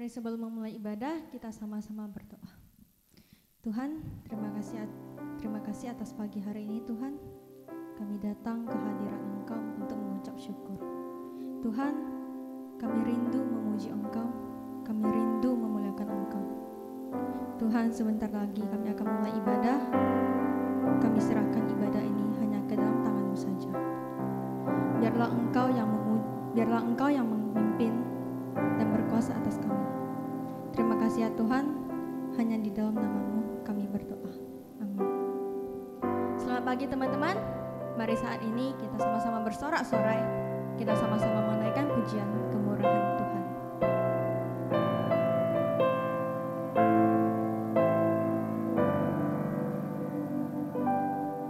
Mari sebelum memulai ibadah, kita sama-sama berdoa. Tuhan, terima kasih atas pagi hari ini Tuhan. Kami datang ke hadirat Engkau untuk mengucap syukur. Tuhan, kami rindu memuji Engkau, kami rindu memuliakan Engkau. Tuhan, sebentar lagi kami akan mulai ibadah. Kami serahkan ibadah ini hanya ke dalam tangan-Mu saja. Biarlah Engkau yang memimpin dan berkuasa atas kami. Terima kasih ya Tuhan, hanya di dalam nama-Mu kami berdoa. Amin. Selamat pagi teman-teman. Mari saat ini kita sama-sama bersorak-sorai. Kita sama-sama menaikkan pujian kemurahan Tuhan.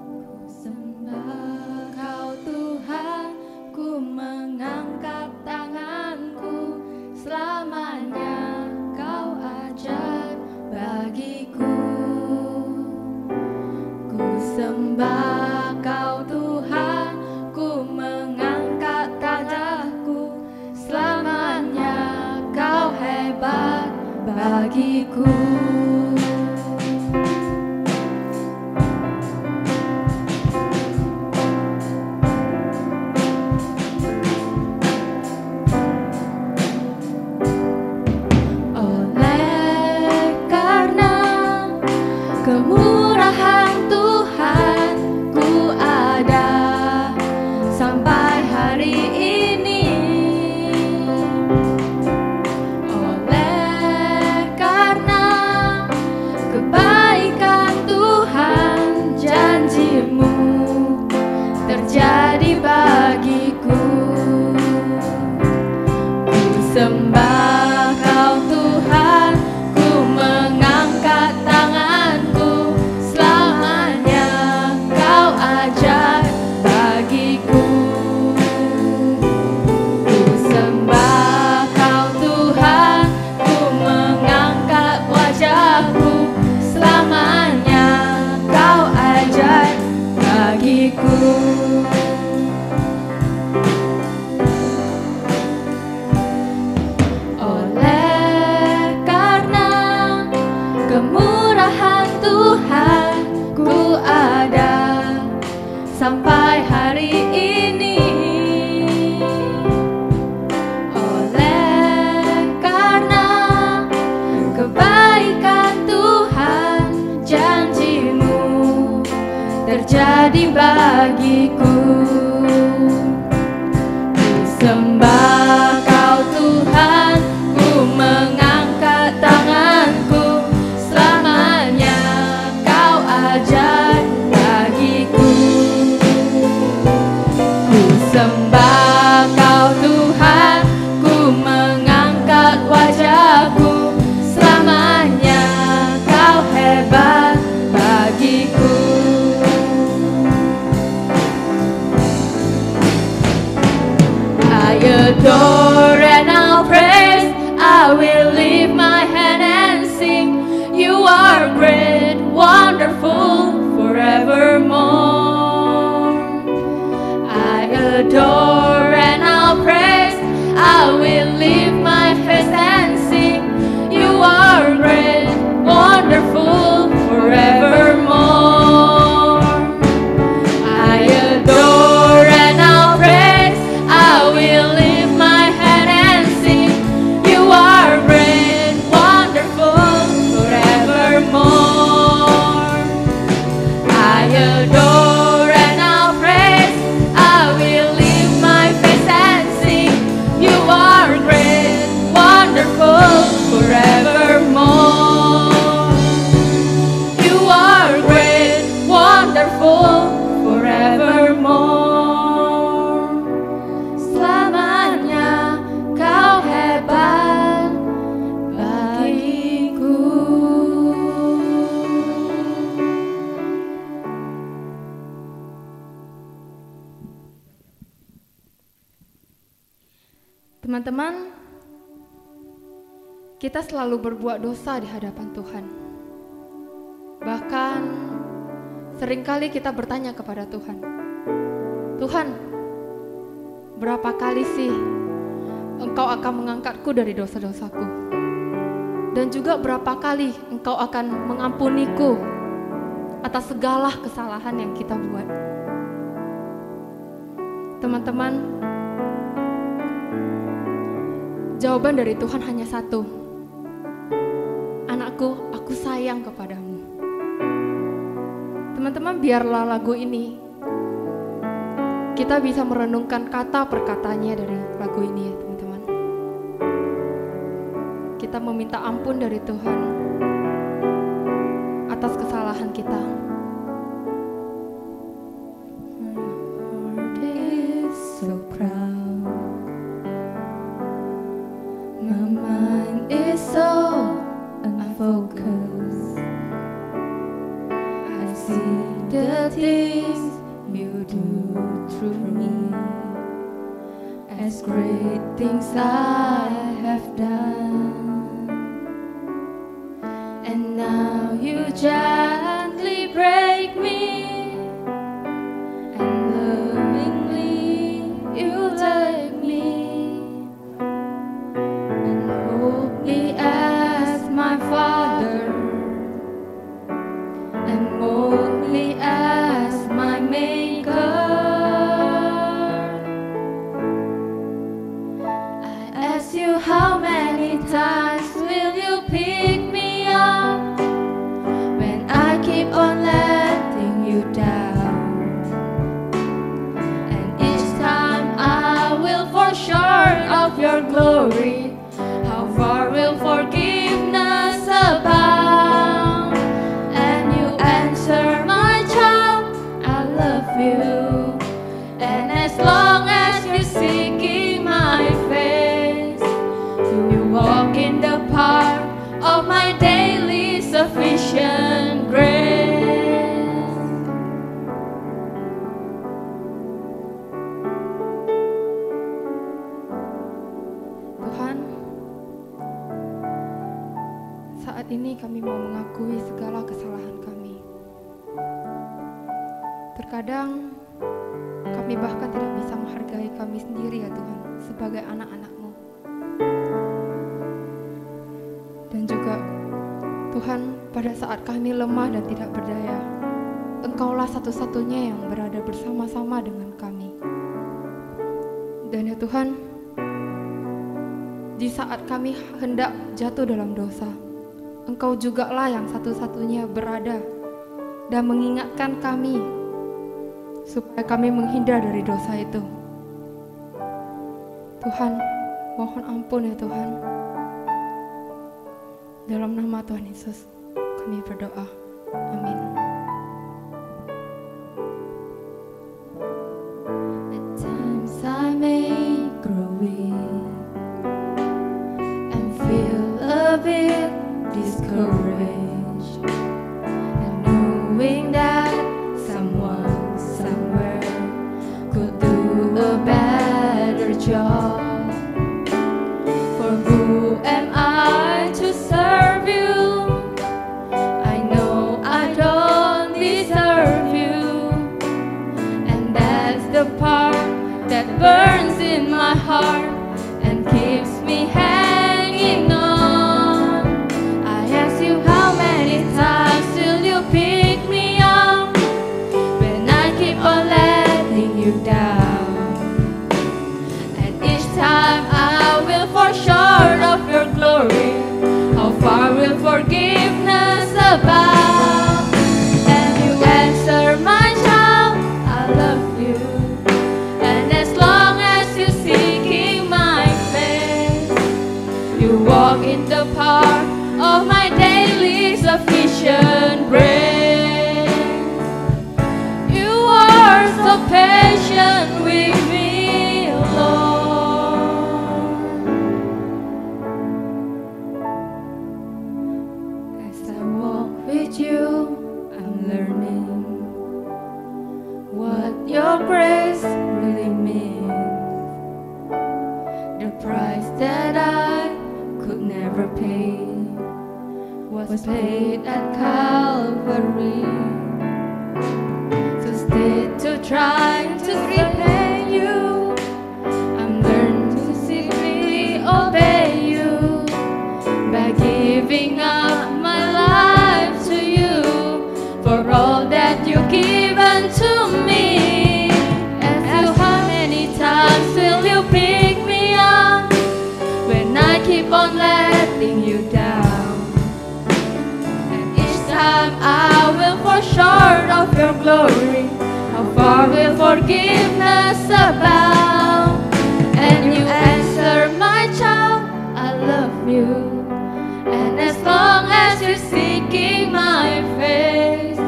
Ku sembah Kau Tuhan, ku mengangkat tanganku, selamanya Kau ajar bagiku. Ku sembah Kau Tuhan, ku mengangkat tanganku, selamanya Kau hebat bagiku. Oleh karena kemurahan Tuhan, ku ada sampai hari ini. Oleh karena kebaikan Tuhan, janji-Mu terjadi bagiku. Ku sembah Kau Tuhan, ku mengangkat tanganku, selamanya Kau ajar bagiku. Ku sembah Kau Tuhan, ku mengangkat wajahku, selamanya Kau ajar bagiku. Oleh karena kemurahan Tuhan, ku ada sampai hari ini. Oleh karena kebaikan Tuhan, janji-Mu terjadi bagiku. Ku sembah Kau Tuhan, ku mengangkat tanganku, selamanya Kau ajar bagiku. Ku sembah Kau Tuhan, ku mengangkat wajahku, selamanya Kau hebat bagiku. I adore and I'll praise, I will lift my hand and sing. You are great, wonderful, forevermore. I adore and I'll praise, I will lift my hands and sing. You are great, wonderful, forevermore. I adore and I'll praise, I will lift my hand and sing. You are great, wonderful, forevermore. I adore and I'll praise, I will lift my face and sing. You are great, wonderful, forevermore. You are great, wonderful, forevermore. Selamanya Kau hebat bagiku. Teman-teman, kita selalu berbuat dosa di hadapan Tuhan. Bahkan seringkali kita bertanya kepada Tuhan, Tuhan, berapa kali sih Engkau akan mengangkatku dari dosa-dosaku? Dan juga berapa kali Engkau akan mengampuniku atas segala kesalahan yang kita buat. Teman-teman, jawaban dari Tuhan hanya satu. Anakku, aku sayang kepadamu. Teman-teman, biarlah lagu ini kita bisa merenungkan kata per katanya dari lagu ini ya teman-teman. Kita meminta ampun dari Tuhan atas kesalahan kita. My heart is so proud. My mind is so unfocused. I see the things you do through me as great things I have done. And now you gently break me, and lovingly you take me, and hold me as my Father, and mold me as my Maker. I ask you, how many times will you pick me up when I keep on letting you down? And each time I will fall short of your glory. How far will forgiveness abound? And you answer, my child, I love you. And as long as you're seeking my face, you walk in the path of my daily sufficient grace. Tuhan, saat ini kami mau mengakui segala kesalahan kami. Terkadang kami bahkan tidak bisa menghargai kami sendiri ya Tuhan, sebagai anak-anak-Mu. Dan juga Tuhan, pada saat kami lemah dan tidak berdaya, Engkaulah satu-satunya yang berada bersama-sama dengan kami. Dan ya Tuhan, di saat kami hendak jatuh dalam dosa, Engkau jugalah yang satu-satunya berada dan mengingatkan kami supaya kami menghindar dari dosa itu. Tuhan, mohon ampun ya Tuhan. Dalam nama Tuhan Yesus kami berdoa. Amin. At times I may grow weak and feel a bit discouraged, and knowing that someone somewhere could do a better job. For who am I to serve you? I know I don't deserve you, and that's the part that burns in my heart and keeps me hanging on. I ask you, how many times will you pick me up when I keep on letting you down? And each time I will fall short of your glory. How far will forgiveness abound? And you answer, my child, I love you. And as long as you're seeking my face, you walk in the path of my daily sufficient grace. You are so patient with me, Lord. As I walk with you, I'm learning what your grace really means. The price that I could never pay was paid at Calvary. So instead to try to repay you, I'm learning to simply obey you by giving will forgiveness abound. And you answer, my child, I love you. And as long as you're seeking my face,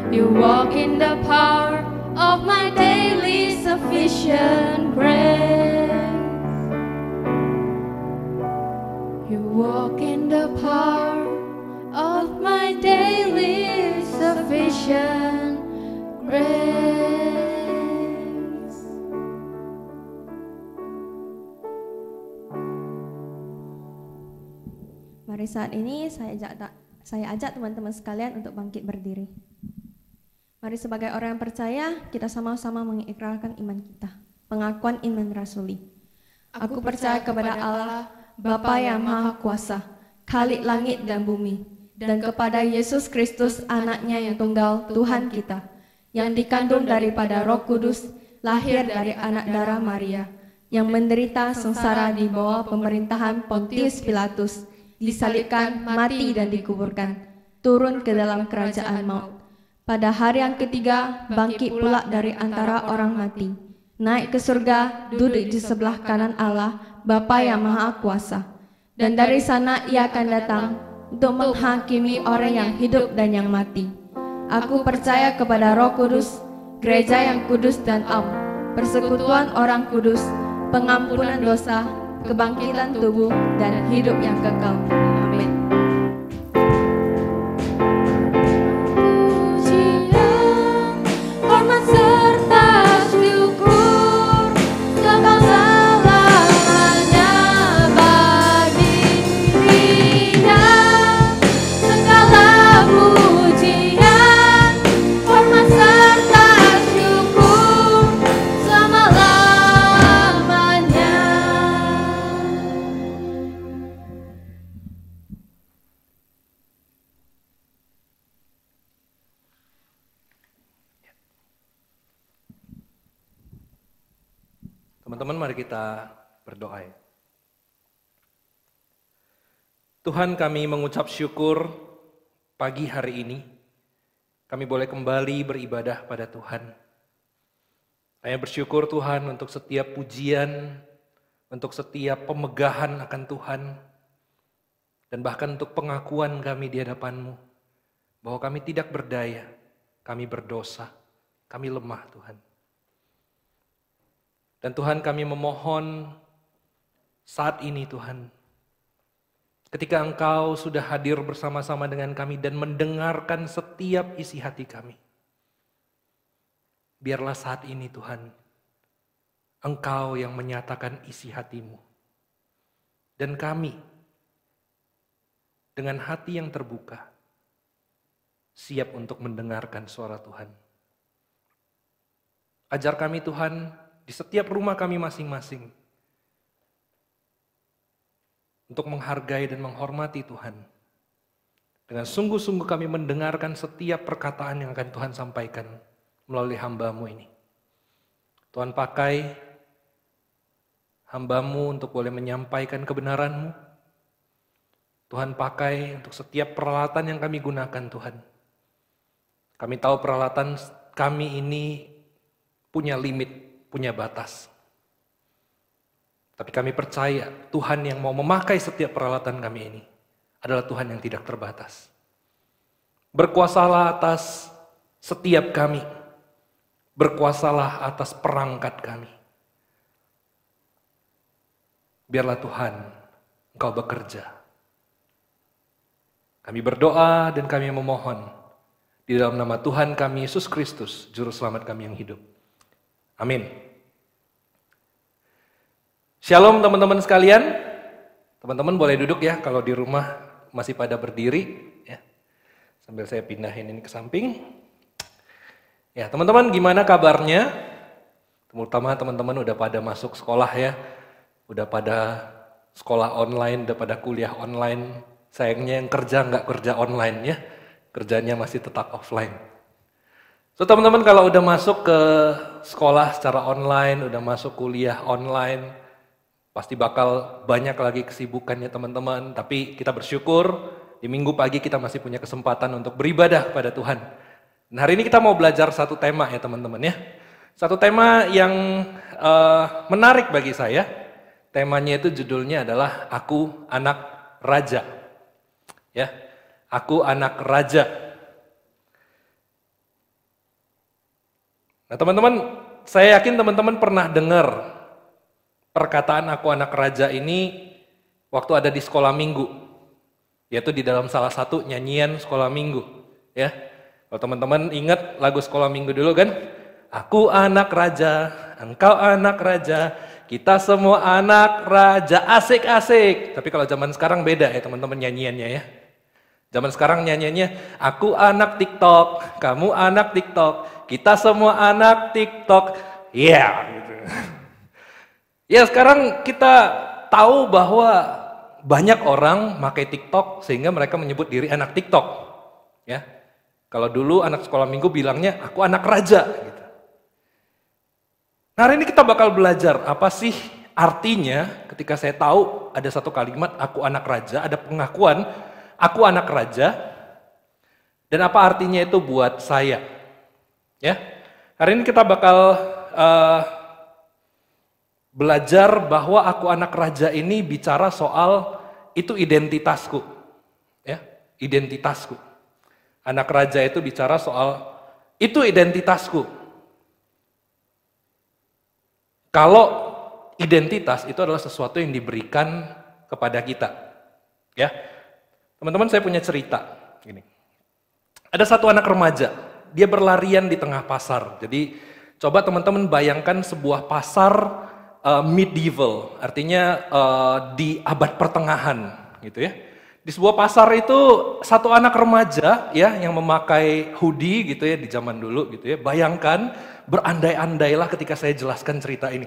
you walk in the power of my daily sufficient grace. You walk in the power of my daily sufficient grace. Mari saat ini saya ajak teman-teman sekalian untuk bangkit berdiri. Mari sebagai orang yang percaya, kita sama-sama mengikrarkan iman kita. Pengakuan iman rasuli. Aku percaya kepada Allah, Bapa yang Maha Kuasa, Khalik langit dan bumi, dan kepada Yesus Kristus, Anaknya yang tunggal, Tuhan kita, yang dikandung daripada Roh Kudus, lahir dari anak darah Maria, yang menderita sengsara di bawah pemerintahan Pontius Pilatus, disalibkan, mati dan dikuburkan, turun ke dalam kerajaan maut. Pada hari yang ketiga, bangkit pula dari antara orang mati, naik ke surga, duduk di sebelah kanan Allah, Bapa yang Maha Kuasa. Dan dari sana ia akan datang untuk menghakimi orang yang hidup dan yang mati. Aku percaya kepada Roh Kudus, gereja yang kudus dan am, persekutuan orang kudus, pengampunan dosa, kebangkitan tubuh, dan hidup yang kekal. Amin. Pujian, hormat serta syukur selama-lamanya bagi Dirinya. Segala pujian, hormat serta syukur selama-lamanya. Teman-teman, mari kita berdoa. Tuhan, kami mengucap syukur pagi hari ini. Kami boleh kembali beribadah pada Tuhan. Kami bersyukur Tuhan untuk setiap pujian, untuk setiap pemegahan akan Tuhan, dan bahkan untuk pengakuan kami di hadapan-Mu, bahwa kami tidak berdaya, kami berdosa, kami lemah Tuhan. Dan Tuhan, kami memohon saat ini Tuhan, ketika Engkau sudah hadir bersama-sama dengan kami dan mendengarkan setiap isi hati kami, biarlah saat ini Tuhan, Engkau yang menyatakan isi hati-Mu. Dan kami, dengan hati yang terbuka, siap untuk mendengarkan suara Tuhan. Ajar kami Tuhan, di setiap rumah kami masing-masing, untuk menghargai dan menghormati Tuhan. Dengan sungguh-sungguh kami mendengarkan setiap perkataan yang akan Tuhan sampaikan melalui hamba-Mu ini. Tuhan, pakai hamba-Mu untuk boleh menyampaikan kebenaran-Mu. Tuhan, pakai untuk setiap peralatan yang kami gunakan Tuhan. Kami tahu peralatan kami ini punya limit, punya batas. Tapi kami percaya Tuhan yang mau memakai setiap peralatan kami ini adalah Tuhan yang tidak terbatas. Berkuasalah atas setiap kami. Berkuasalah atas perangkat kami. Biarlah Tuhan Engkau bekerja. Kami berdoa dan kami memohon di dalam nama Tuhan kami Yesus Kristus, Juru Selamat kami yang hidup. Amin. Shalom teman-teman sekalian. Teman-teman boleh duduk ya kalau di rumah masih pada berdiri. Ya. Sambil saya pindahin ini ke samping. Ya teman-teman, gimana kabarnya? Terutama teman-teman udah pada masuk sekolah ya. Udah pada sekolah online, udah pada kuliah online. Sayangnya yang kerja nggak kerja online ya. Kerjanya masih tetap offline. So teman-teman kalau udah masuk ke sekolah secara online, udah masuk kuliah online, pasti bakal banyak lagi kesibukannya teman-teman. Tapi kita bersyukur di minggu pagi kita masih punya kesempatan untuk beribadah pada Tuhan. Dan hari ini kita mau belajar satu tema ya teman-teman ya. Satu tema yang menarik bagi saya, temanya itu judulnya adalah Aku Anak Raja. Ya, Aku Anak Raja. Nah teman-teman, saya yakin teman-teman pernah dengar perkataan Aku Anak Raja ini waktu ada di sekolah minggu, yaitu di dalam salah satu nyanyian sekolah minggu. Ya, kalau teman-teman ingat lagu sekolah minggu dulu kan, Aku anak raja, engkau anak raja, kita semua anak raja, asik-asik. Tapi kalau zaman sekarang beda ya teman-teman nyanyiannya ya. Zaman sekarang nyanyiannya, aku anak TikTok, kamu anak TikTok, kita semua anak TikTok. Iya. Gitu. Ya sekarang kita tahu bahwa banyak orang pakai TikTok sehingga mereka menyebut diri anak TikTok. Ya. Kalau dulu anak sekolah minggu bilangnya, aku anak raja. Gitu. Nah hari ini kita bakal belajar apa sih artinya ketika saya tahu ada satu kalimat aku anak raja, ada pengakuan aku anak raja, dan apa artinya itu buat saya. Ya, hari ini kita bakal belajar bahwa aku anak raja ini bicara soal itu identitasku. Ya, identitasku. Anak raja itu bicara soal itu identitasku. Kalau identitas itu adalah sesuatu yang diberikan kepada kita. Ya. Teman-teman, saya punya cerita gini. Ada satu anak remaja, dia berlarian di tengah pasar. Jadi coba teman-teman bayangkan sebuah pasar medieval, artinya di abad pertengahan gitu ya. Di sebuah pasar itu satu anak remaja ya yang memakai hoodie gitu ya di zaman dulu gitu ya. Bayangkan berandai-andailah ketika saya jelaskan cerita ini.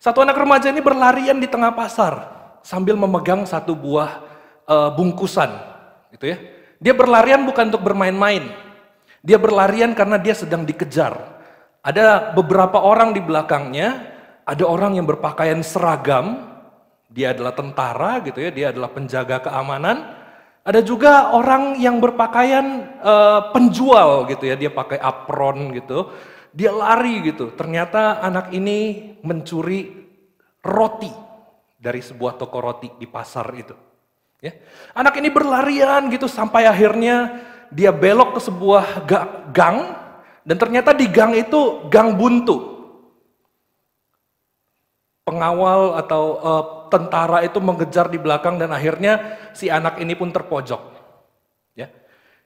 Satu anak remaja ini berlarian di tengah pasar sambil memegang satu buah bungkusan gitu ya. Dia berlarian bukan untuk bermain-main. Dia berlarian karena dia sedang dikejar. Ada beberapa orang di belakangnya, ada orang yang berpakaian seragam. Dia adalah tentara gitu ya, dia adalah penjaga keamanan. Ada juga orang yang berpakaian penjual gitu ya, dia pakai apron gitu. Dia lari gitu. Ternyata anak ini mencuri roti dari sebuah toko roti di pasar itu. Ya. Anak ini berlarian gitu sampai akhirnya dia belok ke sebuah gang dan ternyata di gang itu gang buntu. Pengawal atau tentara itu mengejar di belakang dan akhirnya si anak ini pun terpojok. Ya.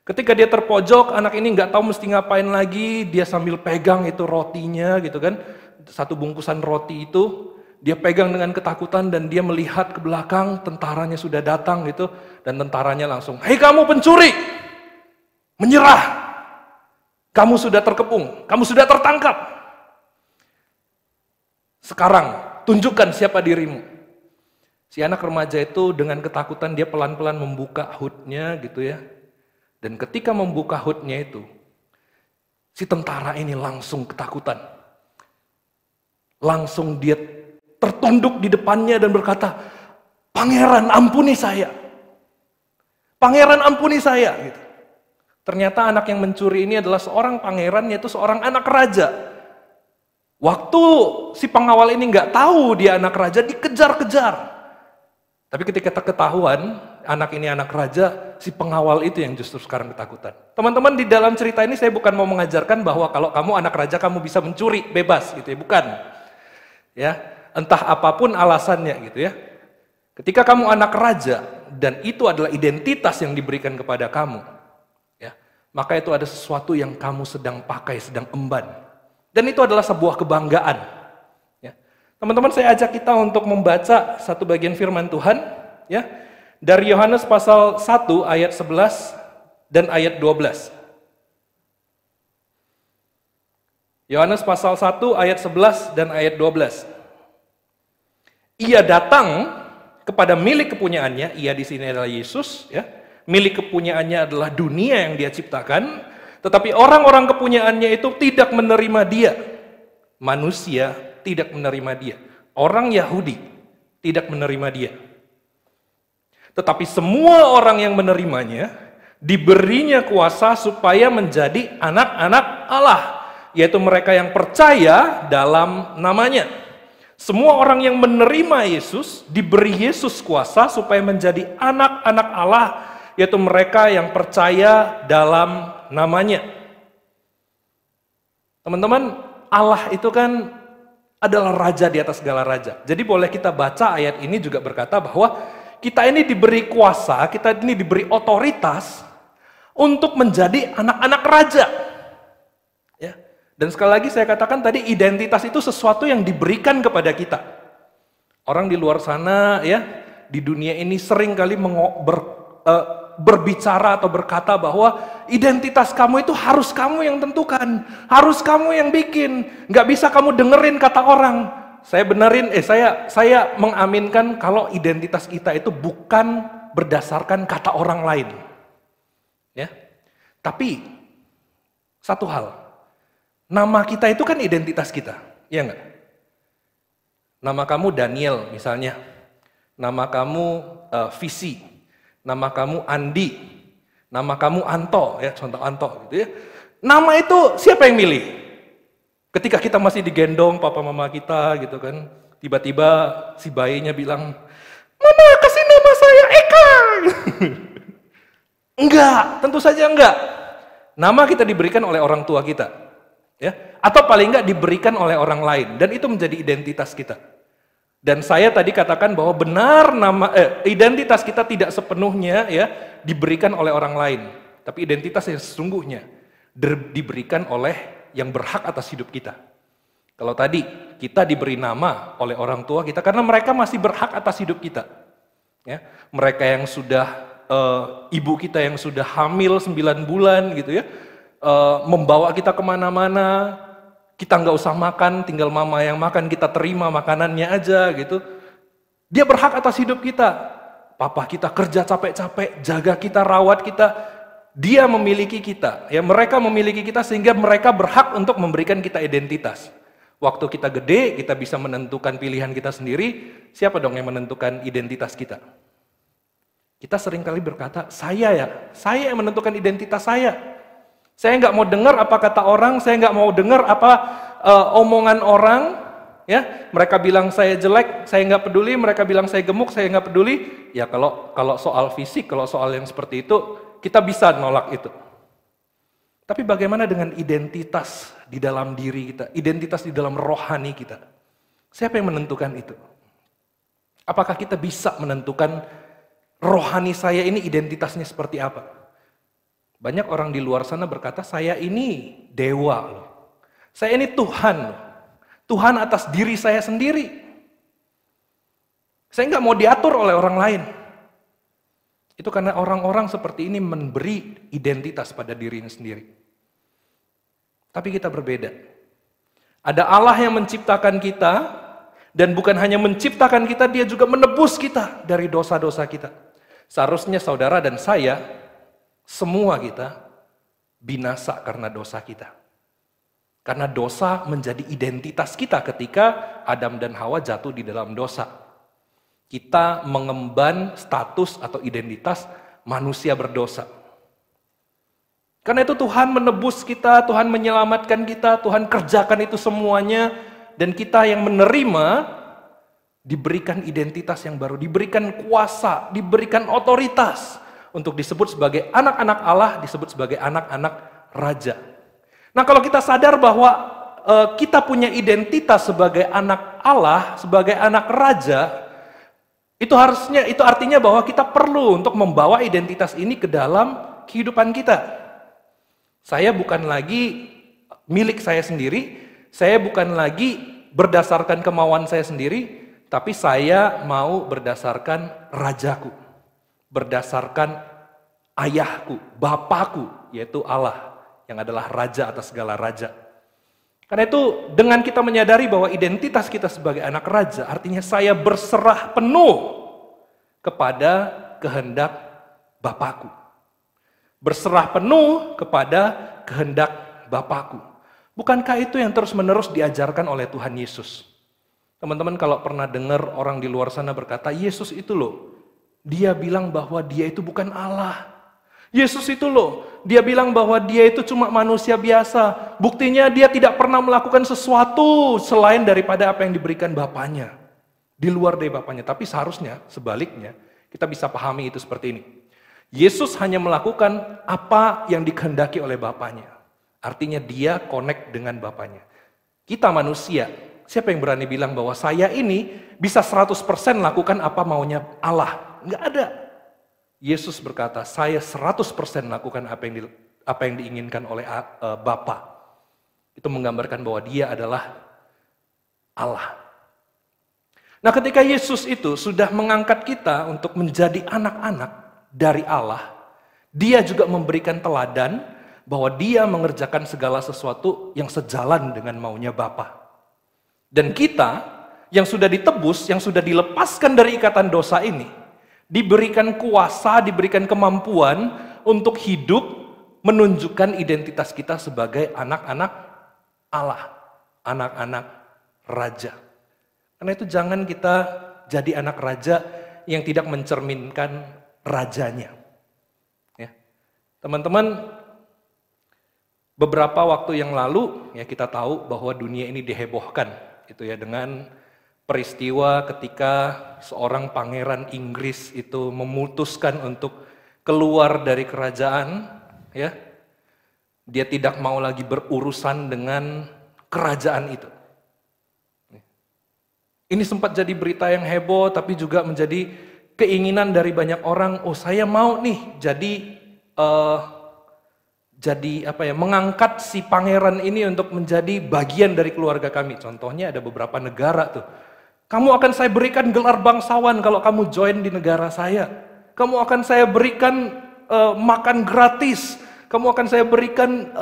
Ketika dia terpojok, anak ini nggak tahu mesti ngapain lagi, dia sambil pegang itu rotinya gitu kan, satu bungkusan roti itu, dia pegang dengan ketakutan dan dia melihat ke belakang, tentaranya sudah datang gitu, dan tentaranya langsung, hei kamu pencuri, menyerah, kamu sudah terkepung, kamu sudah tertangkap, sekarang tunjukkan siapa dirimu. Si anak remaja itu dengan ketakutan dia pelan-pelan membuka hoodnya gitu ya. Dan ketika membuka hoodnya itu, si tentara ini langsung ketakutan. Langsung dia tertunduk di depannya dan berkata, Pangeran ampuni saya. Pangeran ampuni saya. Gitu. Ternyata anak yang mencuri ini adalah seorang pangeran, yaitu seorang anak raja. Waktu si pengawal ini nggak tahu dia anak raja, dikejar-kejar. Tapi ketika ketahuan anak ini anak raja, si pengawal itu yang justru sekarang ketakutan. Teman-teman, di dalam cerita ini saya bukan mau mengajarkan bahwa kalau kamu anak raja kamu bisa mencuri bebas gitu ya, bukan. Ya, entah apapun alasannya gitu ya. Ketika kamu anak raja dan itu adalah identitas yang diberikan kepada kamu, ya, maka itu ada sesuatu yang kamu sedang pakai, sedang emban. Dan itu adalah sebuah kebanggaan. Ya. Teman-teman, saya ajak kita untuk membaca satu bagian firman Tuhan. Ya, dari Yohanes pasal 1 ayat 11 dan ayat 12. Yohanes pasal 1 ayat 11 dan ayat 12. Ia datang kepada milik kepunyaannya, ia di sini adalah Yesus. Ya. Milik kepunyaannya adalah dunia yang dia ciptakan. Tetapi orang-orang kepunyaannya itu tidak menerima dia. Manusia tidak menerima dia. Orang Yahudi tidak menerima dia. Tetapi semua orang yang menerimanya, diberinya kuasa supaya menjadi anak-anak Allah. yaitu mereka yang percaya dalam namanya. Semua orang yang menerima Yesus, diberi Yesus kuasa supaya menjadi anak-anak Allah, yaitu mereka yang percaya dalam namanya. Teman-teman, Allah itu kan adalah raja di atas segala raja. Jadi boleh kita baca ayat ini juga berkata bahwa kita ini diberi kuasa, kita ini diberi otoritas untuk menjadi anak-anak raja. Ya. Dan sekali lagi saya katakan tadi, identitas itu sesuatu yang diberikan kepada kita. Orang di luar sana ya, di dunia ini sering kali berbicara atau berkata bahwa identitas kamu itu harus kamu yang tentukan, harus kamu yang bikin, nggak bisa kamu dengerin kata orang. Saya mengaminkan kalau identitas kita itu bukan berdasarkan kata orang lain, ya. Tapi satu hal, nama kita itu kan identitas kita, ya nggak? Nama kamu Daniel misalnya, nama kamu Visi, nama kamu Andi, nama kamu Anto, ya contoh Anto gitu ya. Nama itu siapa yang milih? Ketika kita masih digendong papa mama kita gitu kan, tiba-tiba si bayinya bilang, "Mama kasih nama saya Eka." Enggak, tentu saja enggak. Nama kita diberikan oleh orang tua kita, ya, atau paling enggak diberikan oleh orang lain, dan itu menjadi identitas kita. Dan saya tadi katakan bahwa benar identitas kita tidak sepenuhnya ya diberikan oleh orang lain, tapi identitas yang sesungguhnya diberikan oleh yang berhak atas hidup kita. Kalau tadi kita diberi nama oleh orang tua kita karena mereka masih berhak atas hidup kita. Ya, mereka yang sudah ibu kita yang sudah hamil 9 bulan gitu ya, membawa kita kemana-mana. Kita nggak usah makan, tinggal mama yang makan, kita terima makanannya aja gitu. Dia berhak atas hidup kita. Papa kita kerja capek-capek, jaga kita, rawat kita. Dia memiliki kita, ya mereka memiliki kita sehingga mereka berhak untuk memberikan kita identitas. Waktu kita gede, kita bisa menentukan pilihan kita sendiri. Siapa dong yang menentukan identitas kita? Kita seringkali berkata, saya yang menentukan identitas saya. Saya nggak mau dengar apa kata orang, saya nggak mau dengar apa omongan orang. Ya, mereka bilang saya jelek, saya nggak peduli. Mereka bilang saya gemuk, saya nggak peduli. Ya kalau soal fisik, kalau soal yang seperti itu, kita bisa nolak itu. Tapi bagaimana dengan identitas di dalam diri kita, identitas di dalam rohani kita? Siapa yang menentukan itu? Apakah kita bisa menentukan rohani saya ini identitasnya seperti apa? Banyak orang di luar sana berkata, saya ini dewa loh. Saya ini Tuhan loh. Tuhan atas diri saya sendiri. Saya nggak mau diatur oleh orang lain. Itu karena orang-orang seperti ini memberi identitas pada dirinya sendiri. Tapi kita berbeda. Ada Allah yang menciptakan kita, dan bukan hanya menciptakan kita, dia juga menebus kita dari dosa-dosa kita. Seharusnya saudara dan saya, semua kita binasa karena dosa kita. Karena dosa menjadi identitas kita ketika Adam dan Hawa jatuh di dalam dosa. Kita mengemban status atau identitas manusia berdosa. Karena itu Tuhan menebus kita, Tuhan menyelamatkan kita, Tuhan kerjakan itu semuanya. Dan kita yang menerima diberikan identitas yang baru, diberikan kuasa, diberikan otoritas. Untuk disebut sebagai anak-anak Allah, disebut sebagai anak-anak raja. Nah kalau kita sadar bahwa kita punya identitas sebagai anak Allah, sebagai anak raja, itu artinya bahwa kita perlu untuk membawa identitas ini ke dalam kehidupan kita. Saya bukan lagi milik saya sendiri, saya bukan lagi berdasarkan kemauan saya sendiri, tapi saya mau berdasarkan rajaku. Berdasarkan ayahku, Bapakku, yaitu Allah, yang adalah raja atas segala raja. Karena itu, dengan kita menyadari bahwa identitas kita sebagai anak raja, artinya saya berserah penuh kepada kehendak Bapakku. Berserah penuh kepada kehendak Bapakku. Bukankah itu yang terus-menerus diajarkan oleh Tuhan Yesus? Teman-teman kalau pernah dengar orang di luar sana berkata, Yesus itu loh, dia bilang bahwa dia itu bukan Allah. Yesus itu loh, dia bilang bahwa dia itu cuma manusia biasa. Buktinya dia tidak pernah melakukan sesuatu selain daripada apa yang diberikan Bapaknya. Di luar dari Bapaknya. Tapi seharusnya sebaliknya kita bisa pahami itu seperti ini. Yesus hanya melakukan apa yang dikehendaki oleh Bapaknya. Artinya dia connect dengan Bapaknya. Kita manusia, siapa yang berani bilang bahwa saya ini bisa 100% lakukan apa maunya Allah? Enggak ada. Yesus berkata, saya 100% lakukan apa yang diinginkan oleh Bapa. Itu menggambarkan bahwa dia adalah Allah. Nah, ketika Yesus itu sudah mengangkat kita untuk menjadi anak-anak dari Allah, dia juga memberikan teladan bahwa dia mengerjakan segala sesuatu yang sejalan dengan maunya Bapa. Dan kita yang sudah ditebus, yang sudah dilepaskan dari ikatan dosa ini, diberikan kuasa, diberikan kemampuan untuk hidup menunjukkan identitas kita sebagai anak-anak Allah, anak-anak raja. Karena itu jangan kita jadi anak raja yang tidak mencerminkan rajanya. Ya. Teman-teman, beberapa waktu yang lalu ya kita tahu bahwa dunia ini dihebohkan gitu ya dengan peristiwa ketika seorang pangeran Inggris itu memutuskan untuk keluar dari kerajaan, ya. Dia tidak mau lagi berurusan dengan kerajaan itu. Ini sempat jadi berita yang heboh, tapi juga menjadi keinginan dari banyak orang. Oh, saya mau nih mengangkat si pangeran ini untuk menjadi bagian dari keluarga kami. Contohnya ada beberapa negara tuh. Kamu akan saya berikan gelar bangsawan kalau kamu join di negara saya. Kamu akan saya berikan makan gratis. Kamu akan saya berikan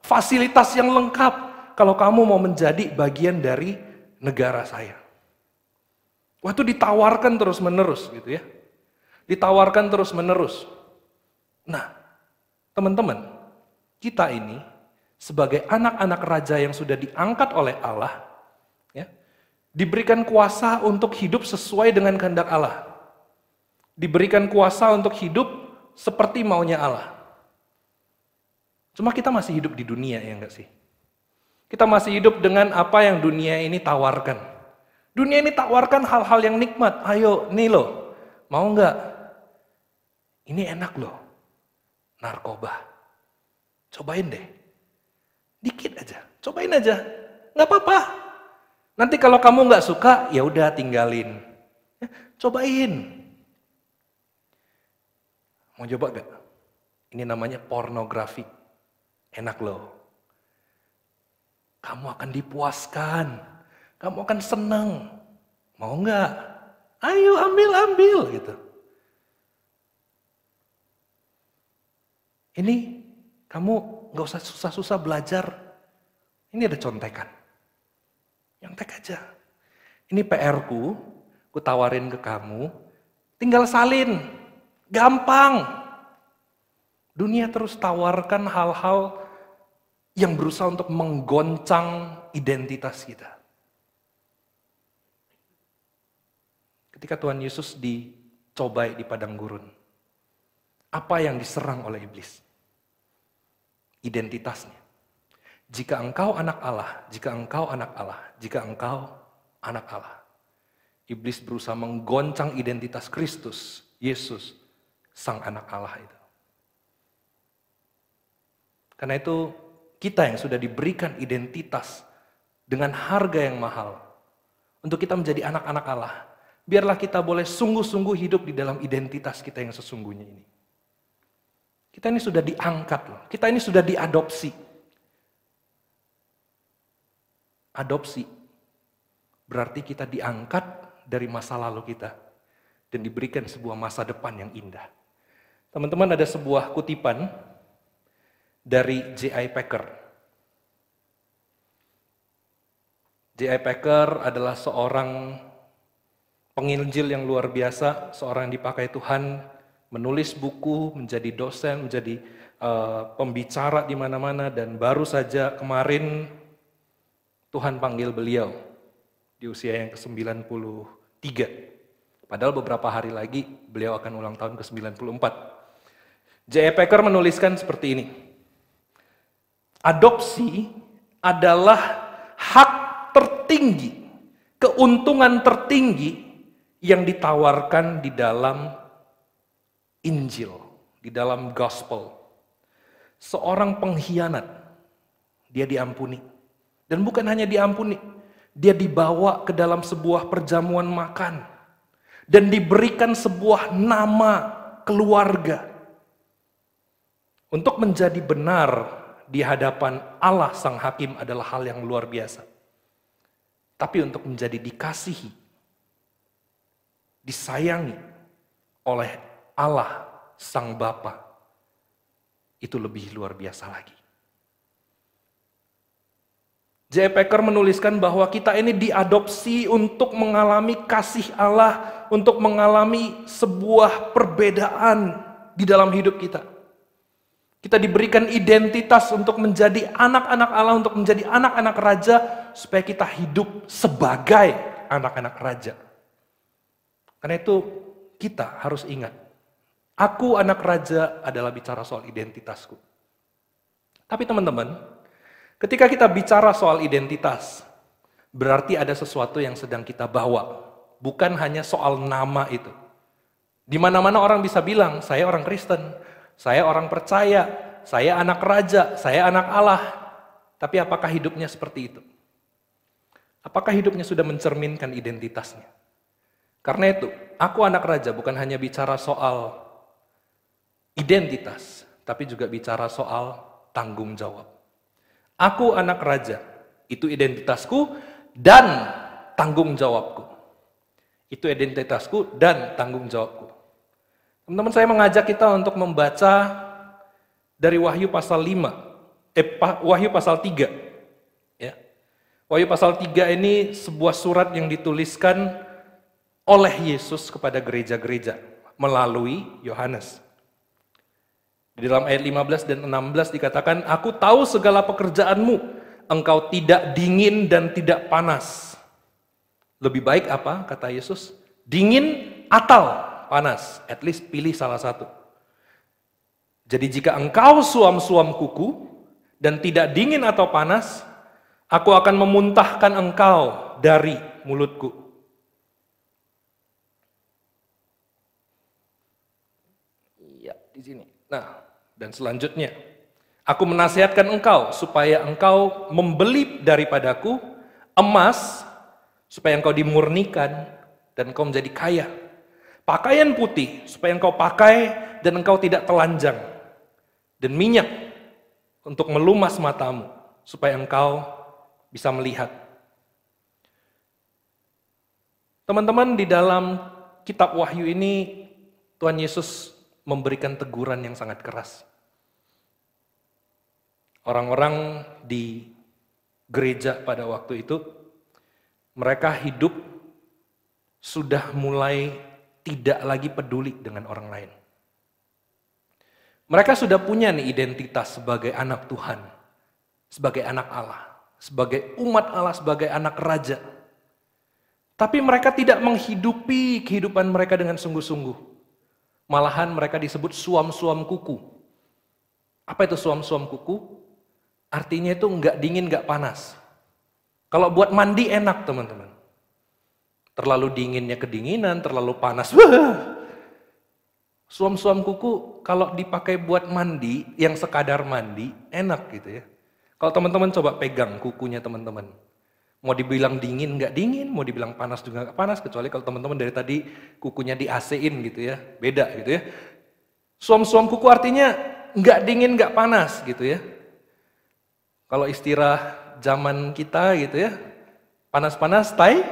fasilitas yang lengkap kalau kamu mau menjadi bagian dari negara saya. Waktu ditawarkan terus menerus gitu ya. Ditawarkan terus menerus. Nah, teman-teman, kita ini sebagai anak-anak raja yang sudah diangkat oleh Allah, ya, diberikan kuasa untuk hidup sesuai dengan kehendak Allah. Diberikan kuasa untuk hidup seperti maunya Allah. Cuma kita masih hidup di dunia, ya enggak sih? Kita masih hidup dengan apa yang dunia ini tawarkan. Dunia ini tawarkan hal-hal yang nikmat. Ayo, nih loh, mau enggak? Ini enak loh, narkoba. Cobain deh, dikit aja, cobain aja, nggak apa-apa. Nanti kalau kamu nggak suka, ya udah tinggalin. Ya, cobain. Mau coba gak? Ini namanya pornografi. Enak loh. Kamu akan dipuaskan. Kamu akan senang. Mau nggak? Ayo ambil gitu. Ini kamu nggak usah susah-susah belajar. Ini ada contekan. Nyontek aja. Ini PR-ku, ku tawarin ke kamu, tinggal salin. Gampang. Dunia terus tawarkan hal-hal yang berusaha untuk menggoncang identitas kita. Ketika Tuhan Yesus dicobai di padang gurun, apa yang diserang oleh iblis? Identitasnya. Jika engkau anak Allah, jika engkau anak Allah, jika engkau anak Allah. Iblis berusaha menggoncang identitas Kristus, Yesus, sang anak Allah itu. Karena itu kita yang sudah diberikan identitas dengan harga yang mahal. Untuk kita menjadi anak-anak Allah. Biarlah kita boleh sungguh-sungguh hidup di dalam identitas kita yang sesungguhnya ini. Kita ini sudah diangkat loh. Kita ini sudah diadopsi. Adopsi berarti kita diangkat dari masa lalu kita dan diberikan sebuah masa depan yang indah. Teman-teman, ada sebuah kutipan dari J.I. Packer. J.I. Packer adalah seorang penginjil yang luar biasa, seorang yang dipakai Tuhan menulis buku, menjadi dosen, menjadi pembicara di mana-mana, dan baru saja kemarin Tuhan panggil beliau di usia yang ke-93. Padahal beberapa hari lagi beliau akan ulang tahun ke-94. J.I. Packer menuliskan seperti ini. Adopsi adalah hak tertinggi, keuntungan tertinggi yang ditawarkan di dalam Injil, di dalam gospel. Seorang pengkhianat, dia diampuni. Dan bukan hanya diampuni, dia dibawa ke dalam sebuah perjamuan makan. Dan diberikan sebuah nama keluarga. Untuk menjadi benar di hadapan Allah Sang Hakim adalah hal yang luar biasa. Tapi untuk menjadi dikasihi, disayangi oleh Allah Sang Bapa, itu lebih luar biasa lagi. J.I. Packer menuliskan bahwa kita ini diadopsi untuk mengalami kasih Allah, untuk mengalami sebuah perbedaan di dalam hidup kita. Kita diberikan identitas untuk menjadi anak-anak Allah, untuk menjadi anak-anak raja, supaya kita hidup sebagai anak-anak raja. Karena itu kita harus ingat, aku anak raja adalah bicara soal identitasku. Tapi teman-teman, ketika kita bicara soal identitas, berarti ada sesuatu yang sedang kita bawa. Bukan hanya soal nama itu. Di mana-mana orang bisa bilang, saya orang Kristen, saya orang percaya, saya anak raja, saya anak Allah. Tapi apakah hidupnya seperti itu? Apakah hidupnya sudah mencerminkan identitasnya? Karena itu, aku anak raja bukan hanya bicara soal identitas, tapi juga bicara soal tanggung jawab. Aku anak raja, itu identitasku dan tanggung jawabku. Itu identitasku dan tanggung jawabku. Teman-teman, saya mengajak kita untuk membaca dari Wahyu pasal 5, Wahyu pasal 3. Ya. Wahyu pasal 3 ini sebuah surat yang dituliskan oleh Yesus kepada gereja-gereja melalui Yohanes. Di dalam ayat 15 dan 16 dikatakan, aku tahu segala pekerjaanmu, engkau tidak dingin dan tidak panas. Lebih baik apa, kata Yesus? Dingin atau panas, at least pilih salah satu. Jadi jika engkau suam-suam kuku dan tidak dingin atau panas, aku akan memuntahkan engkau dari mulutku. Iya, di sini. Nah, dan selanjutnya, aku menasihatkan engkau supaya engkau membeli daripadaku emas, supaya engkau dimurnikan dan engkau menjadi kaya. Pakaian putih, supaya engkau pakai dan engkau tidak telanjang. Dan minyak untuk melumas matamu, supaya engkau bisa melihat. Teman-teman, di dalam kitab Wahyu ini, Tuhan Yesus memberikan teguran yang sangat keras. Orang-orang di gereja pada waktu itu, mereka hidup sudah mulai tidak lagi peduli dengan orang lain. Mereka sudah punya nih identitas sebagai anak Tuhan, sebagai anak Allah, sebagai umat Allah, sebagai anak raja. Tapi mereka tidak menghidupi kehidupan mereka dengan sungguh-sungguh. Malahan mereka disebut suam-suam kuku. Apa itu suam-suam kuku? Artinya itu nggak dingin, nggak panas. Kalau buat mandi enak, teman-teman. Terlalu dinginnya kedinginan, terlalu panas. Wah! Suam-suam kuku kalau dipakai buat mandi, yang sekadar mandi, enak gitu ya. Kalau teman-teman coba pegang kukunya teman-teman. Mau dibilang dingin nggak dingin, mau dibilang panas juga nggak panas, kecuali kalau teman-teman dari tadi kukunya di AC-in gitu ya, beda gitu ya. Suam-suam kuku artinya nggak dingin nggak panas gitu ya. Kalau istilah zaman kita gitu ya, panas-panas tai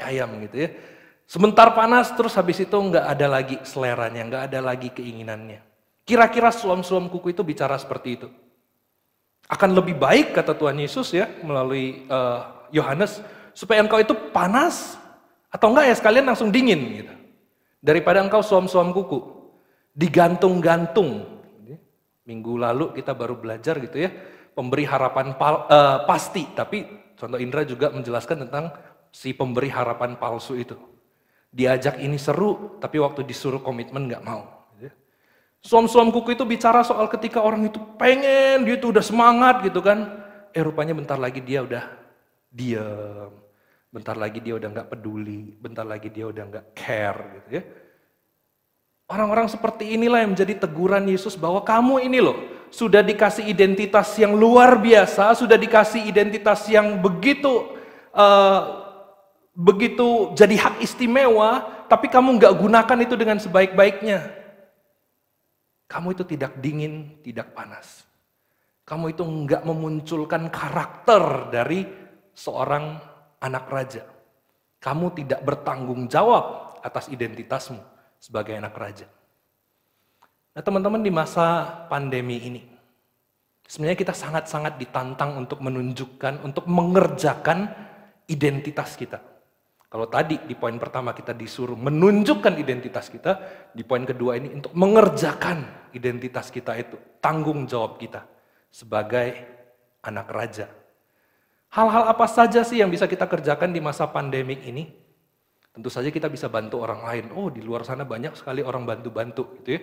ayam gitu ya. Sebentar panas terus habis itu nggak ada lagi seleranya, nggak ada lagi keinginannya. Kira-kira suam-suam kuku itu bicara seperti itu. Akan lebih baik, kata Tuhan Yesus ya, melalui Yohanes, supaya engkau itu panas, atau enggak ya sekalian langsung dingin gitu. Daripada engkau suam-suam kuku, digantung-gantung. Minggu lalu kita baru belajar gitu ya, pemberi harapan pasti, tapi contoh Indra juga menjelaskan tentang si pemberi harapan palsu itu. Diajak ini seru, tapi waktu disuruh komitmen nggak mau. Gitu. Suam-suam kuku itu bicara soal ketika orang itu pengen, dia itu udah semangat gitu kan. Rupanya bentar lagi dia udah diam. Bentar lagi dia udah gak peduli. Bentar lagi dia udah gak care gitu ya. Orang-orang seperti inilah yang menjadi teguran Yesus bahwa kamu ini loh sudah dikasih identitas yang luar biasa, sudah dikasih identitas yang begitu jadi hak istimewa, tapi kamu gak gunakan itu dengan sebaik-baiknya. Kamu itu tidak dingin, tidak panas. Kamu itu enggak memunculkan karakter dari seorang anak raja. Kamu tidak bertanggung jawab atas identitasmu sebagai anak raja. Nah teman-teman, di masa pandemi ini, sebenarnya kita sangat-sangat ditantang untuk menunjukkan, untuk mengerjakan identitas kita. Kalau tadi di poin pertama kita disuruh menunjukkan identitas kita, di poin kedua ini untuk mengerjakan identitas kita itu, tanggung jawab kita sebagai anak raja. Hal-hal apa saja sih yang bisa kita kerjakan di masa pandemik ini? Tentu saja kita bisa bantu orang lain. Oh, di luar sana banyak sekali orang bantu-bantu gitu ya.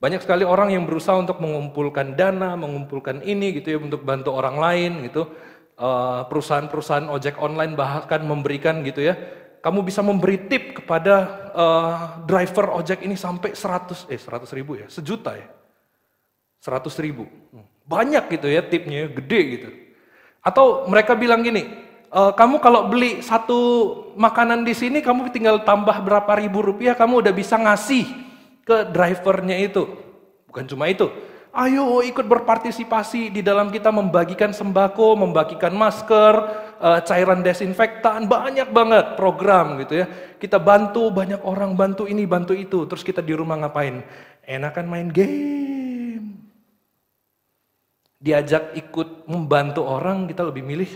Banyak sekali orang yang berusaha untuk mengumpulkan dana, mengumpulkan ini gitu ya untuk bantu orang lain gitu. Perusahaan-perusahaan ojek online bahkan memberikan gitu ya, kamu bisa memberi tip kepada driver ojek ini sampai 100 ribu ya, 1 juta ya, 100 ribu, banyak gitu ya tipnya, gede gitu. Atau mereka bilang gini, kamu kalau beli satu makanan di sini, kamu tinggal tambah berapa ribu rupiah, kamu udah bisa ngasih ke drivernya itu. Bukan cuma itu. Ayo ikut berpartisipasi di dalam kita membagikan sembako, membagikan masker, cairan desinfektan, banyak banget program gitu ya. Kita bantu banyak orang, bantu ini, bantu itu. Terus kita di rumah ngapain? Enakan main game. Diajak ikut membantu orang, kita lebih milih,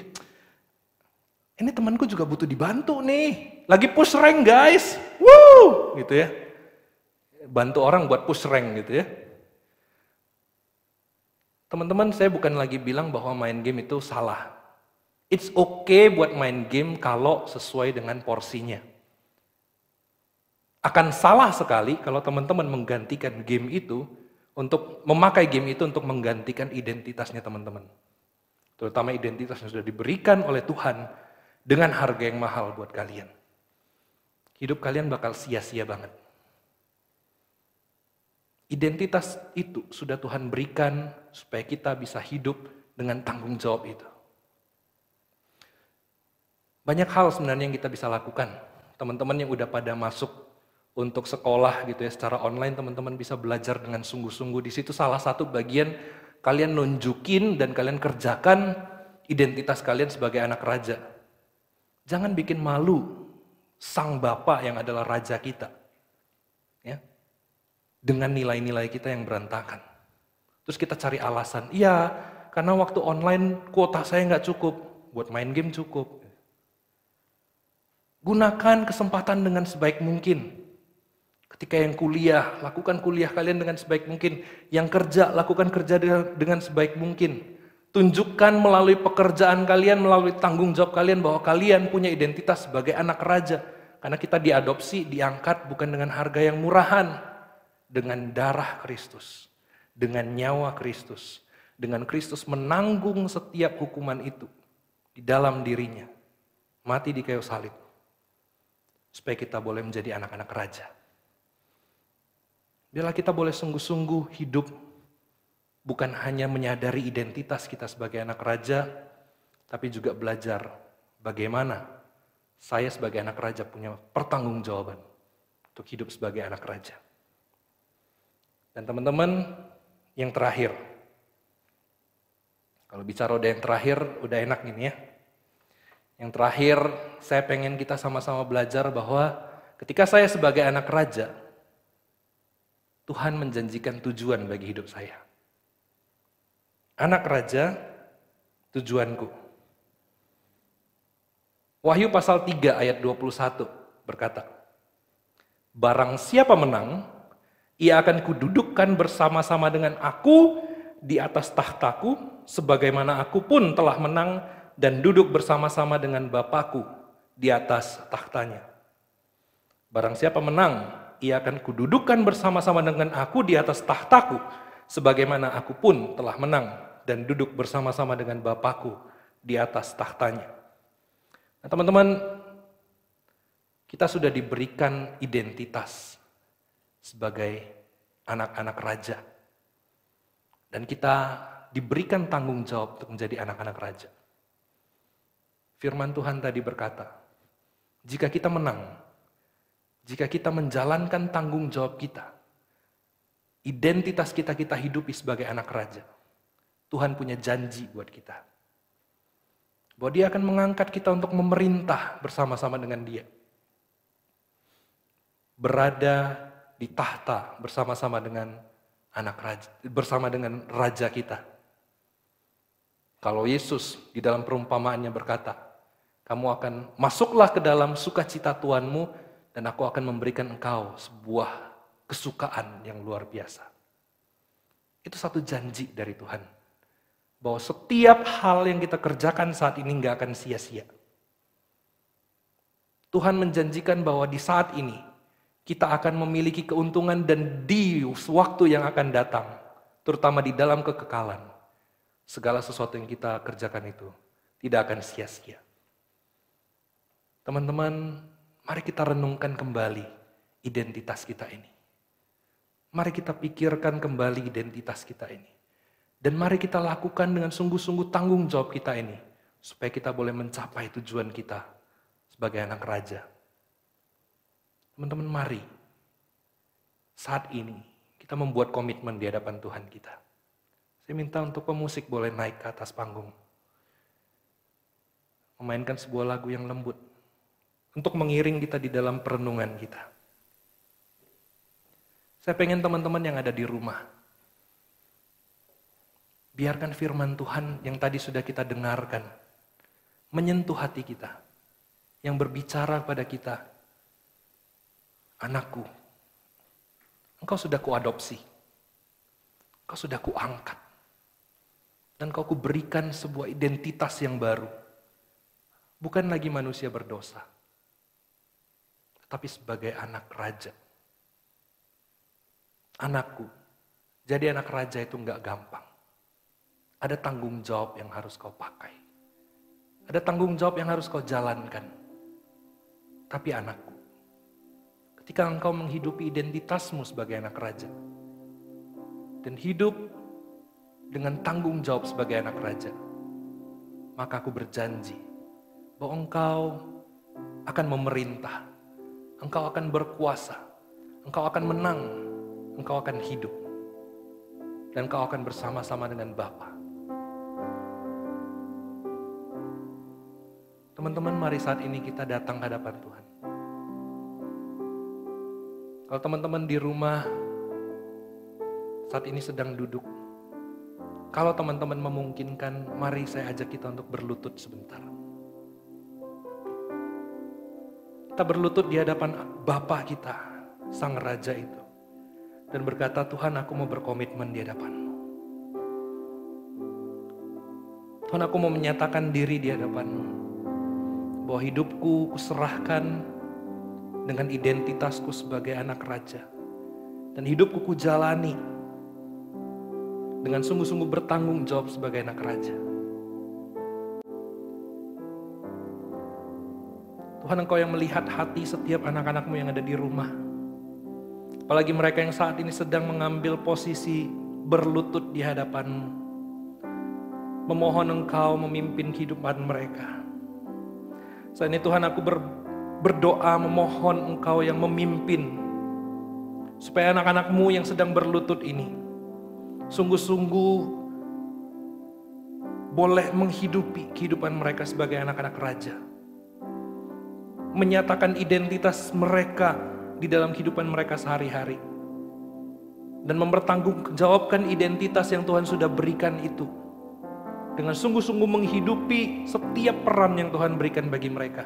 ini temanku juga butuh dibantu nih. Lagi push rank guys, woo, gitu ya. Bantu orang buat push rank gitu ya. Teman-teman, saya bukan lagi bilang bahwa main game itu salah. It's okay buat main game kalau sesuai dengan porsinya. Akan salah sekali kalau teman-teman menggantikan game itu untuk memakai game itu untuk menggantikan identitasnya teman-teman. Terutama identitas yang sudah diberikan oleh Tuhan dengan harga yang mahal buat kalian. Hidup kalian bakal sia-sia banget. Identitas itu sudah Tuhan berikan supaya kita bisa hidup dengan tanggung jawab itu. Banyak hal sebenarnya yang kita bisa lakukan. Teman-teman yang udah pada masuk untuk sekolah gitu ya secara online, teman-teman bisa belajar dengan sungguh-sungguh. Di situ salah satu bagian kalian nunjukin dan kalian kerjakan identitas kalian sebagai anak raja. Jangan bikin malu sang Bapa yang adalah raja kita. Ya. Dengan nilai-nilai kita yang berantakan. Terus kita cari alasan, iya karena waktu online kuota saya nggak cukup, buat main game cukup. Gunakan kesempatan dengan sebaik mungkin. Ketika yang kuliah, lakukan kuliah kalian dengan sebaik mungkin. Yang kerja, lakukan kerja dengan sebaik mungkin. Tunjukkan melalui pekerjaan kalian, melalui tanggung jawab kalian bahwa kalian punya identitas sebagai anak raja. Karena kita diadopsi, diangkat bukan dengan harga yang murahan. Dengan darah Kristus, dengan nyawa Kristus, dengan Kristus menanggung setiap hukuman itu di dalam dirinya, mati di kayu salib, supaya kita boleh menjadi anak-anak raja. Biarlah kita boleh sungguh-sungguh hidup, bukan hanya menyadari identitas kita sebagai anak raja, tapi juga belajar bagaimana saya sebagai anak raja punya pertanggungjawaban untuk hidup sebagai anak raja. Dan teman-teman, yang terakhir. Kalau bicara udah yang terakhir, udah enak gini ya. Yang terakhir, saya pengen kita sama-sama belajar bahwa ketika saya sebagai anak raja, Tuhan menjanjikan tujuan bagi hidup saya. Anak raja, tujuanku. Wahyu pasal 3 ayat 21 berkata, barang siapa menang, ia akan kududukkan bersama-sama dengan aku di atas tahtaku, sebagaimana aku pun telah menang dan duduk bersama-sama dengan Bapakku di atas tahtanya. Barang siapa menang, ia akan kududukan bersama-sama dengan aku di atas tahtaku, sebagaimana aku pun telah menang dan duduk bersama-sama dengan Bapakku di atas tahtanya. Nah, teman-teman, kita sudah diberikan identitas sebagai anak-anak raja. Dan kita diberikan tanggung jawab untuk menjadi anak-anak raja. Firman Tuhan tadi berkata, jika kita menang, jika kita menjalankan tanggung jawab kita, identitas kita hidupi sebagai anak raja, Tuhan punya janji buat kita. Bahwa Dia akan mengangkat kita untuk memerintah bersama-sama dengan Dia. Berada di tahta bersama-sama dengan anak raja, bersama dengan raja kita. Kalau Yesus di dalam perumpamaannya berkata, kamu akan masuklah ke dalam sukacita Tuhanmu, dan aku akan memberikan engkau sebuah kesukaan yang luar biasa. Itu satu janji dari Tuhan. Bahwa setiap hal yang kita kerjakan saat ini gak akan sia-sia. Tuhan menjanjikan bahwa di saat ini, kita akan memiliki keuntungan dan di waktu yang akan datang, terutama di dalam kekekalan, segala sesuatu yang kita kerjakan itu tidak akan sia-sia. Teman-teman, mari kita renungkan kembali identitas kita ini. Mari kita pikirkan kembali identitas kita ini. Dan mari kita lakukan dengan sungguh-sungguh tanggung jawab kita ini, supaya kita boleh mencapai tujuan kita sebagai anak raja. Teman-teman, mari saat ini kita membuat komitmen di hadapan Tuhan kita. Saya minta untuk pemusik boleh naik ke atas panggung. Memainkan sebuah lagu yang lembut untuk mengiring kita di dalam perenungan kita. Saya pengen teman-teman yang ada di rumah, biarkan firman Tuhan yang tadi sudah kita dengarkan menyentuh hati kita, yang berbicara pada kita, anakku, engkau sudah kuadopsi, engkau sudah kuangkat, dan kau kuberikan sebuah identitas yang baru, bukan lagi manusia berdosa, tapi sebagai anak raja. Anakku, jadi anak raja itu enggak gampang. Ada tanggung jawab yang harus kau pakai. Ada tanggung jawab yang harus kau jalankan. Tapi anakku, ketika engkau menghidupi identitasmu sebagai anak raja, dan hidup dengan tanggung jawab sebagai anak raja, maka aku berjanji bahwa engkau akan memerintah. Engkau akan berkuasa, engkau akan menang, engkau akan hidup, dan engkau akan bersama-sama dengan Bapa. Teman-teman, mari saat ini kita datang ke hadapan Tuhan. Kalau teman-teman di rumah saat ini sedang duduk, kalau teman-teman memungkinkan, mari saya ajak kita untuk berlutut sebentar. Kita berlutut di hadapan Bapa kita, Sang Raja itu. Dan berkata, Tuhan, aku mau berkomitmen di hadapan-Mu. Tuhan, aku mau menyatakan diri di hadapan-Mu. Bahwa hidupku kuserahkan dengan identitasku sebagai anak raja. Dan hidupku kujalani dengan sungguh-sungguh bertanggung jawab sebagai anak raja. Tuhan, Engkau yang melihat hati setiap anak-anak-Mu yang ada di rumah. Apalagi mereka yang saat ini sedang mengambil posisi berlutut di hadapan-Mu. Memohon Engkau memimpin kehidupan mereka. Saat ini Tuhan, aku berdoa memohon Engkau yang memimpin. Supaya anak-anak-Mu yang sedang berlutut ini sungguh-sungguh boleh menghidupi kehidupan mereka sebagai anak-anak raja. Menyatakan identitas mereka di dalam kehidupan mereka sehari-hari. Dan mempertanggungjawabkan identitas yang Tuhan sudah berikan itu. Dengan sungguh-sungguh menghidupi setiap peran yang Tuhan berikan bagi mereka.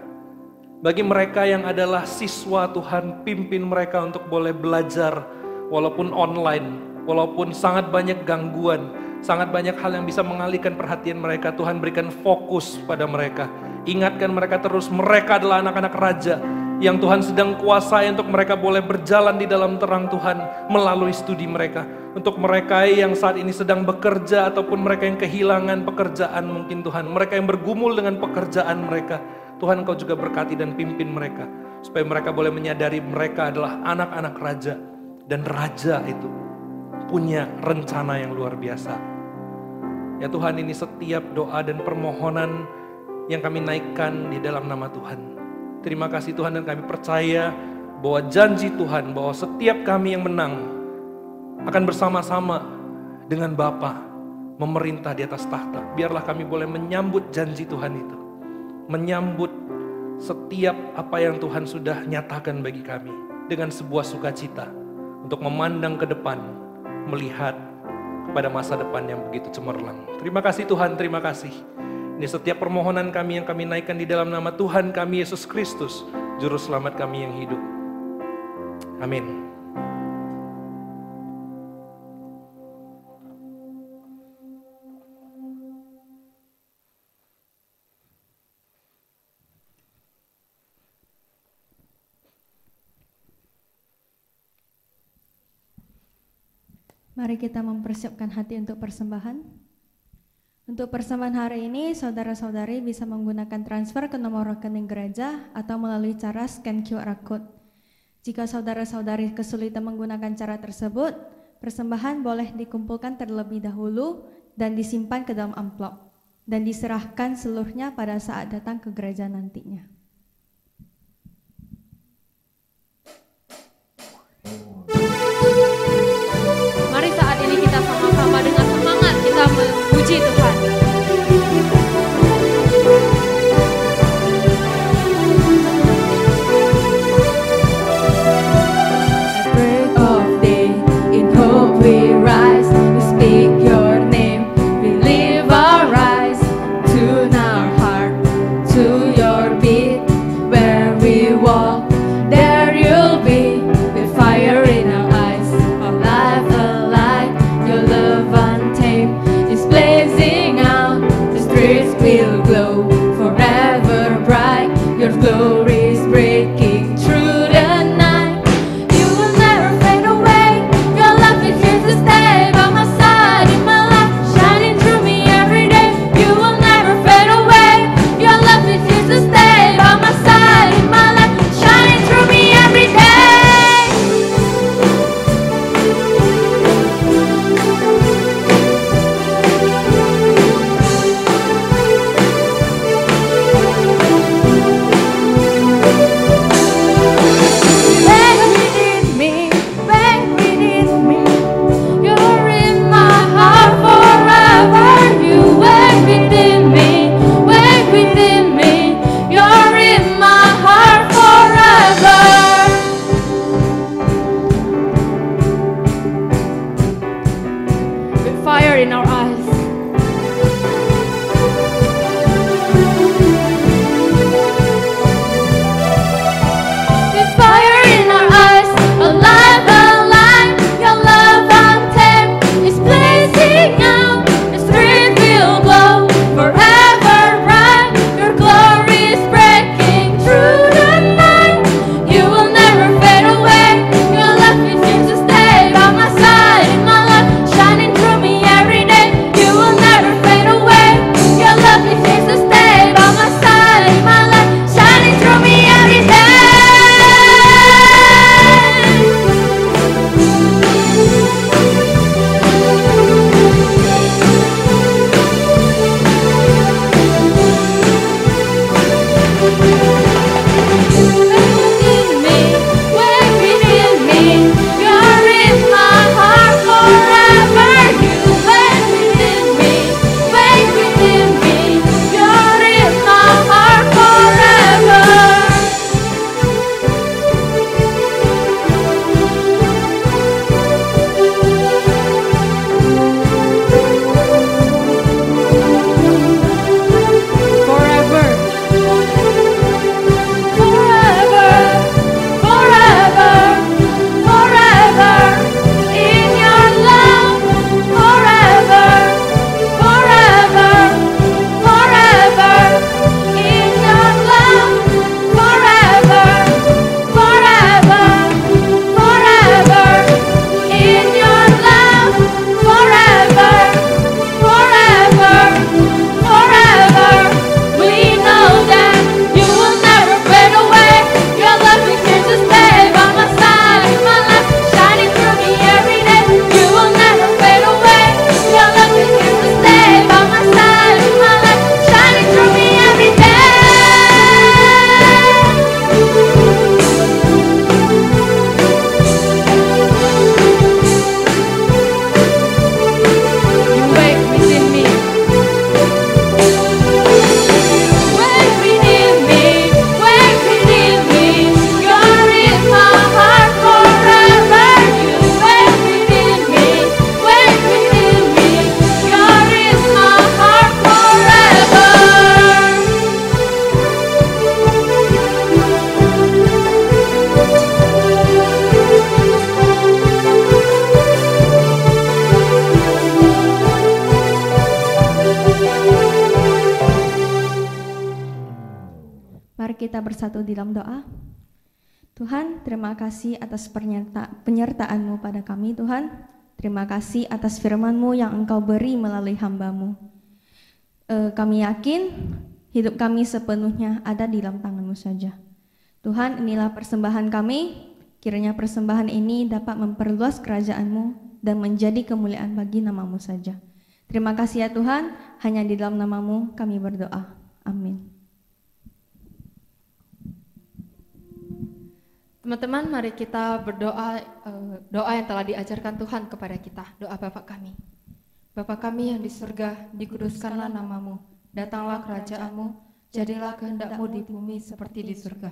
Bagi mereka yang adalah siswa, Tuhan pimpin mereka untuk boleh belajar walaupun online. Walaupun sangat banyak gangguan, sangat banyak hal yang bisa mengalihkan perhatian mereka. Tuhan berikan fokus pada mereka. Ingatkan mereka terus, mereka adalah anak-anak raja yang Tuhan sedang kuasai untuk mereka boleh berjalan di dalam terang Tuhan melalui studi mereka. Untuk mereka yang saat ini sedang bekerja ataupun mereka yang kehilangan pekerjaan mungkin Tuhan. Mereka yang bergumul dengan pekerjaan mereka. Tuhan Engkau juga berkati dan pimpin mereka. Supaya mereka boleh menyadari mereka adalah anak-anak raja. Dan raja itu punya rencana yang luar biasa. Ya Tuhan, ini setiap doa dan permohonan yang kami naikkan di dalam nama Tuhan. Terima kasih Tuhan, dan kami percaya bahwa janji Tuhan bahwa setiap kami yang menang akan bersama-sama dengan Bapa memerintah di atas tahta. Biarlah kami boleh menyambut janji Tuhan itu. Menyambut setiap apa yang Tuhan sudah nyatakan bagi kami dengan sebuah sukacita untuk memandang ke depan, melihat kepada masa depan yang begitu cemerlang. Terima kasih Tuhan, terima kasih. Ini setiap permohonan kami yang kami naikkan di dalam nama Tuhan kami Yesus Kristus, Juru Selamat kami yang hidup. Amin. Mari kita mempersiapkan hati untuk persembahan. Untuk persembahan hari ini, saudara-saudari bisa menggunakan transfer ke nomor rekening gereja atau melalui cara scan QR Code. Jika saudara-saudari kesulitan menggunakan cara tersebut, persembahan boleh dikumpulkan terlebih dahulu dan disimpan ke dalam amplop dan diserahkan seluruhnya pada saat datang ke gereja nantinya. Mari saat ini kita sama-sama dengan semangat kita memuji Tuhan. At break of day, in hope we rise, we speak your name, we live our eyes, tune our heart to your beat, where we walk, there you'll be, with fire in our eyes, alive, alive, your love untamed is blazing out, the streets will glow, forever bright, your glory is breaking through the night, you will never fade away, your love is here to stay, by my side in my life, shining through me every day, you will never fade away, your love is here to stay, by my side in my life, shining through me every day. When we need me, you're in my heart forever. You wake within me, you're in my heart forever. With fire in our eyes. With fire in our eyes, alive, alive, your love untamed is blazing out, the street will glow, forever bright, your glory is breaking through the night, you will never fade away, your love is here to stay, by my side in my life, shining through me every day, you will never fade away, your love is here to stay, by my side in my life, shining through me every day. Within me, you're in my heart forever. You wait within me, you're in my heart forever. Forever. Mari kita bersatu di dalam doa. Tuhan, terima kasih atas penyertaan-Mu pada kami, Tuhan. Terima kasih atas firman-Mu yang Engkau beri melalui hamba-Mu. Kami yakin hidup kami sepenuhnya ada di dalam tangan-Mu saja. Tuhan, inilah persembahan kami. Kiranya persembahan ini dapat memperluas kerajaan-Mu dan menjadi kemuliaan bagi nama-Mu saja. Terima kasih ya Tuhan, hanya di dalam nama-Mu kami berdoa. Amin. Teman-teman, mari kita berdoa doa yang telah diajarkan Tuhan kepada kita. Doa Bapa kami. Bapa kami yang di surga, dikuduskanlah nama-Mu. Datanglah kerajaan-Mu, jadilah kehendak-Mu di bumi seperti di surga.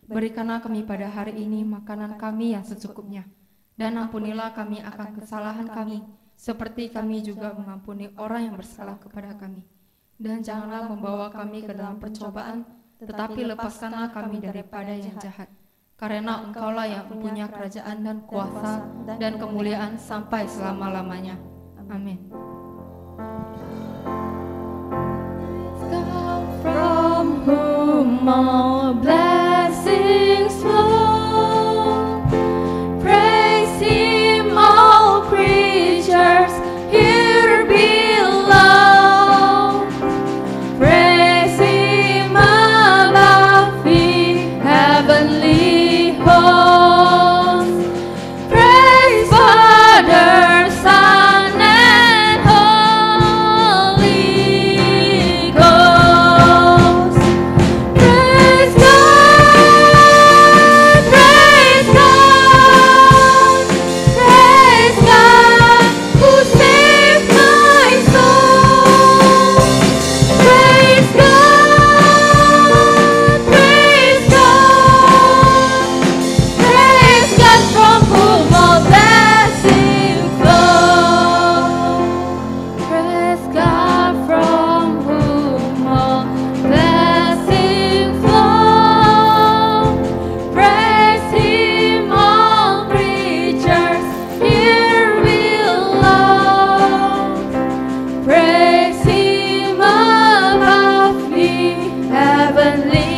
Berikanlah kami pada hari ini makanan kami yang secukupnya. Dan ampunilah kami akan kesalahan kami, seperti kami juga mengampuni orang yang bersalah kepada kami. Dan janganlah membawa kami ke dalam percobaan, tetapi lepaskanlah kami daripada yang jahat. Karena Engkaulah yang punya kerajaan dan kuasa dan kemuliaan sampai selama-lamanya. Amin. From whom all blessings flow, praise Him, all creatures here below. Praise Him above the heavenly hosts. Praise Father, Son, and Holy Ghost. Praise God, praise God, praise God who saved my soul. Praise God, praise God, praise God from whom all blessings flow. Praise God from whom all blessings flow. Praise Him, all creatures here below. Praise Him above the heavenly